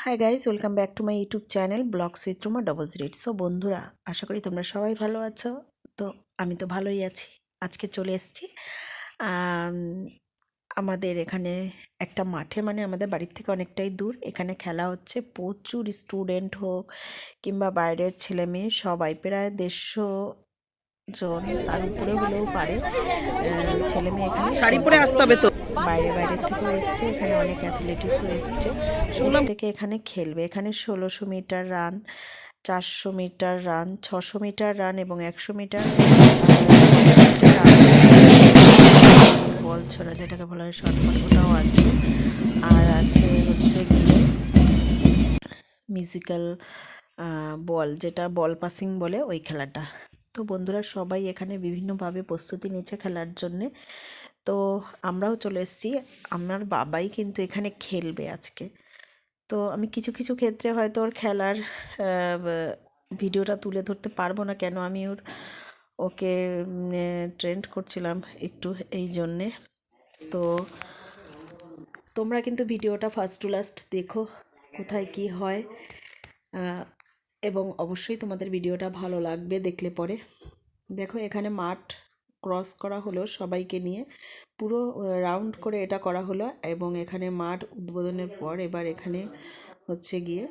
High guys, welcome back to my YouTube channel vlogs with Ruma double zero. So বন্ধুরা, আশা করি তোমরা সবাই ভালো আছো। তো আমি তো ভালোই আছি। আজকে চলে এসেছি আমাদের এখানে একটা মাঠে, মানে আমাদের বাড়ির থেকে অনেকটাই দূর। এখানে খেলা হচ্ছে, প্রচুর স্টুডেন্ট হোক কিংবা বাইরের ছেলে মেয়ে সবাই, প্রায় 150 জন তার উপরে হলেও পারে ছেলে মেয়ে এখানে শাড়ি পরে আসতে হবে তো। বাইরের থেকেও এসছে, এখানে অনেক অ্যাথলেটিক্সও এসছে। শুনলাম থেকে এখানে খেলবে। এখানে 1600 metre run, 400 metre run, 600 metre run এবং 100 মিটার বল ছোড়া, যেটাকে বলা হয় শর্টপাট, ওটাও আছে। আর আছে হচ্ছে গিয়ে মিউজিক্যাল বল, যেটা বল পাসিং বলে, ওই খেলাটা। তো বন্ধুরা সবাই এখানে বিভিন্নভাবে প্রস্তুতি নিচ্ছে খেলার জন্যে। তো আমরাও চলে এসেছি। আমার বাবাই কিন্তু এখানে খেলবে আজকে। তো আমি কিছু কিছু ক্ষেত্রে হয়তো ওর খেলার ভিডিওটা তুলে ধরতে পারবো না, কেন আমি ওকে ট্রেন্ড করছিলাম একটু, এই জন্যে। তো তোমরা কিন্তু ভিডিওটা ফার্স্ট টু লাস্ট দেখো, কোথায় কি হয়, এবং অবশ্যই তোমাদের ভিডিওটা ভালো লাগবে দেখলে পরে। দেখো, এখানে মাঠ ক্রস করা হলো সবাইকে নিয়ে, পুরো রাউন্ড করে এটা করা হলো। এবং এখানে মাঠ উদ্বোধনের পর এবার এখানে হচ্ছে গিয়ে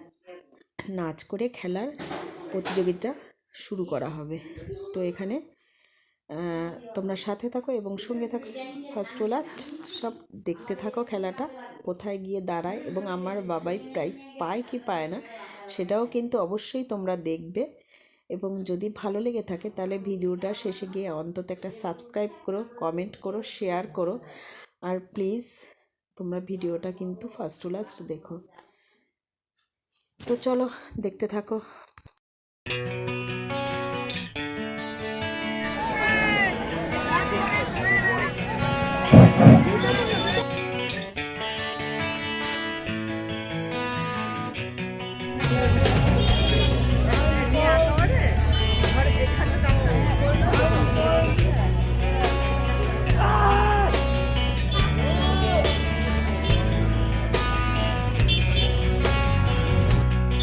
নাচ করে খেলার প্রতিযোগিতা শুরু করা হবে। তো এখানে তোমরা সাথে থাকো এবং সঙ্গে থাকো, ফার্স্ট টু লাস্ট সব দেখতে থাকো খেলাটা কোথায় গিয়ে দাঁড়ায়, এবং আমার বাবাই প্রাইজ পায় কি পায় না সেটাও কিন্তু অবশ্যই তোমরা দেখবে। এবং যদি ভালো লেগে থাকে তাহলে ভিডিওটা শেষে গিয়ে অন্তত একটা সাবস্ক্রাইব করো, কমেন্ট করো, শেয়ার করো। আর প্লিজ তোমরা ভিডিওটা কিন্তু ফার্স্ট টু লাস্ট দেখো। তো চলো দেখতে থাকো।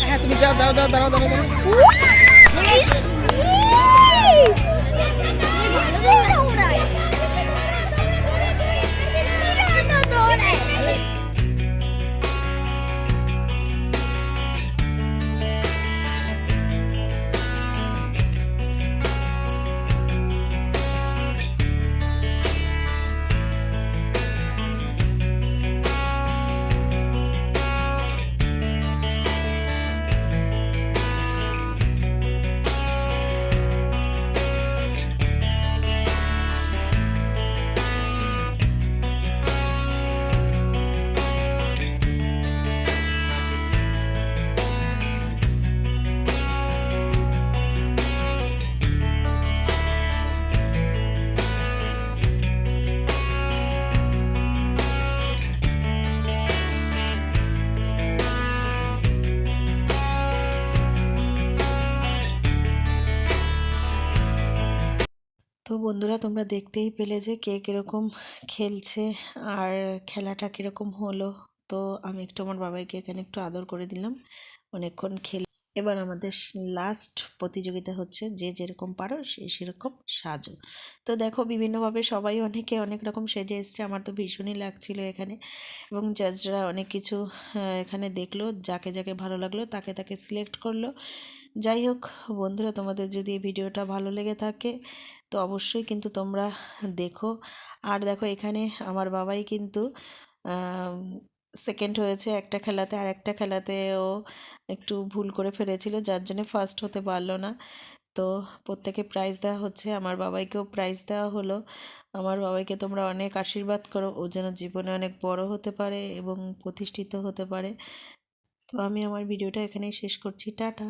হ্যাঁ, তুমি যাও, দাও দাও, দাঁড়াও দাঁড়াও দাঁড়াও। তো বন্ধুরা, তোমরা দেখতেই পেলে যে কে কীরকম খেলছে আর খেলাটা কীরকম হলো। তো আমি একটু আমার বাবাইকে এখানে একটু আদর করে দিলাম, অনেকক্ষণ খেল। এবার আমাদের লাস্ট প্রতিযোগিতা হচ্ছে, যে যেরকম পারো সে সেরকম সাজো। তো দেখো, বিভিন্নভাবে সবাই অনেকে অনেক রকম সেজে এসছে। আমার তো ভীষণই লাগছিল এখানে, এবং জাজরা অনেক কিছু এখানে দেখলো, যাকে যাকে ভালো লাগলো তাকে তাকে সিলেক্ট করলো। যাই হোক বন্ধুরা, তোমাদের যদি এই ভিডিওটা ভালো লেগে থাকে তো অবশ্যই কিন্তু তোমরা দেখো। আর দেখো, এখানে আমার বাবাই কিন্তু সেকেন্ড হয়েছে একটা খেলাতে, আর একটা খেলাতে ও একটু ভুল করে ফেলেছিল, যার জন্য ফার্স্ট হতে পারলো না। তো প্রত্যেকে প্রাইজ দেওয়া হচ্ছে, আমার বাবাইকেও প্রাইজ দেওয়া হলো। আমার বাবাইকে তোমরা অনেক আশীর্বাদ করো, ও যেন জীবনে অনেক বড় হতে পারে এবং প্রতিষ্ঠিত হতে পারে। তো আমি আমার ভিডিওটা এখানেই শেষ করছি। টাটা।